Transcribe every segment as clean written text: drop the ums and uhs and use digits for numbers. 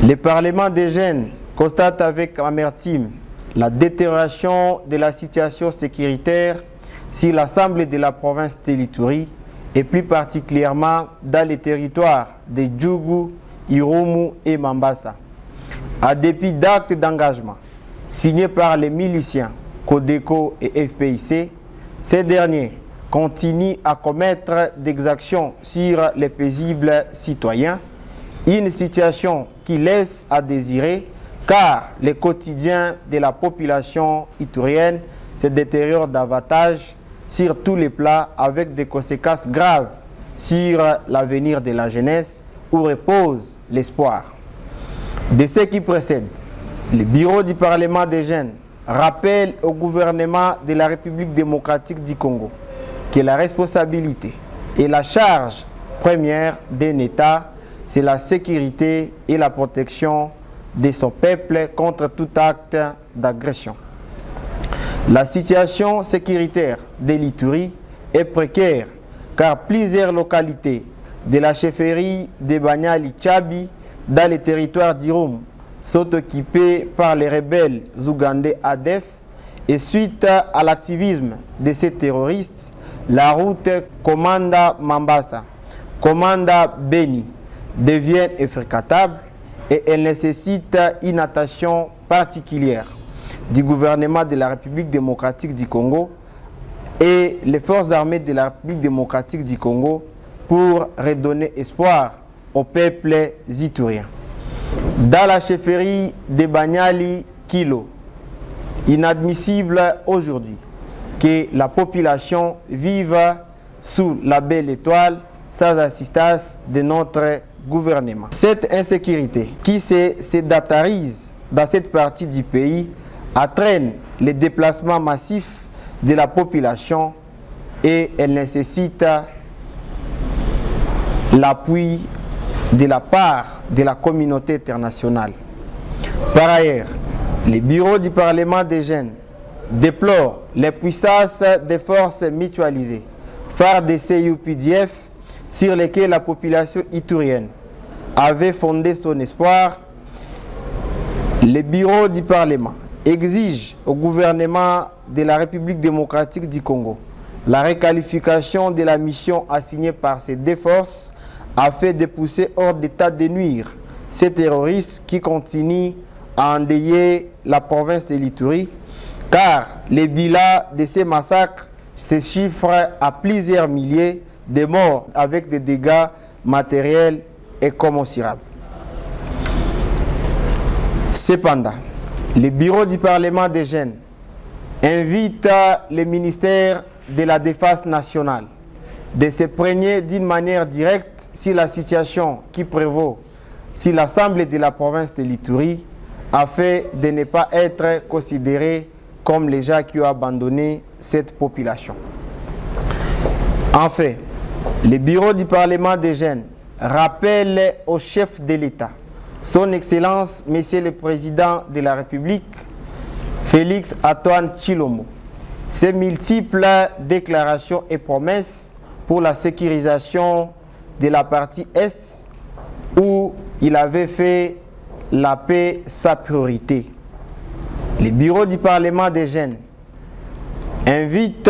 Le Parlement des jeunes constate avec amertume la détérioration de la situation sécuritaire sur l'ensemble de la province de l'Ituri et plus particulièrement dans les territoires de Djougou, Irumu et Mambasa. À dépit d'actes d'engagement signés par les miliciens Codeco et FPIC, ces derniers continuent à commettre des exactions sur les paisibles citoyens, une situation qui laisse à désirer car le quotidien de la population iturienne se détériore davantage sur tous les plans avec des conséquences graves sur l'avenir de la jeunesse où repose l'espoir. De ce qui précède, le bureau du Parlement des jeunes rappelle au gouvernement de la République démocratique du Congo que la responsabilité et la charge première d'un État, c'est la sécurité et la protection de son peuple contre tout acte d'agression. La situation sécuritaire de l'Ituri est précaire car plusieurs localités de la chefferie de Banyali Tchabi dans les territoires d'Irum sont occupées par les rebelles ougandais ADF et suite à l'activisme de ces terroristes, la route Komanda Mambasa, Komanda Beni devient infréquentable et elle nécessite une attention particulière du gouvernement de la République démocratique du Congo et les forces armées de la République démocratique du Congo pour redonner espoir au peuple iturien. Dans la chefferie de Banyali Kilo, inadmissible aujourd'hui que la population vive sous la belle étoile sans assistance de notre gouvernement. Cette insécurité qui se sédentarise dans cette partie du pays entraîne les déplacements massifs de la population et elle nécessite l'appui de la part de la communauté internationale. Par ailleurs, le bureau du Parlement des jeunes déplore les puissances des forces mutualisées, FARDC et UPDF, sur lesquelles la population iturienne avait fondé son espoir. Le bureau du Parlement exige au gouvernement de la République démocratique du Congo la requalification de la mission assignée par ces deux forces afin de pousser hors d'état de nuire ces terroristes qui continuent à endeuiller la province de l'Ituri, car les bilans de ces massacres se chiffrent à plusieurs milliers de morts avec des dégâts matériels et commensurables. Cependant, le bureau du Parlement des jeunes invite le ministère de la Défense nationale de se prégner d'une manière directe sur la situation qui prévaut sur l'ensemble de la province de l'Ituri afin de ne pas être considérés comme les gens qui ont abandonné cette population. Enfin, le bureau du Parlement des jeunes rappelle au chef de l'État, son Excellence, Monsieur le Président de la République, Félix Antoine Tshilombo, ses multiples déclarations et promesses pour la sécurisation de la partie Est où il avait fait la paix sa priorité. Le bureau du Parlement des jeunes invite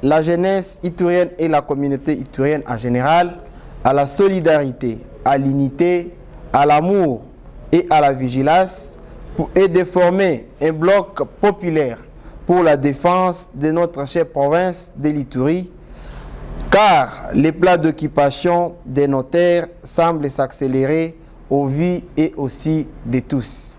la jeunesse iturienne et la communauté iturienne en général à la solidarité, à l'unité, à l'amour et à la vigilance et de former un bloc populaire pour la défense de notre chère province de l'Ituri, car les plans d'occupation de nos terres semblent s'accélérer au vu et aussi de tous.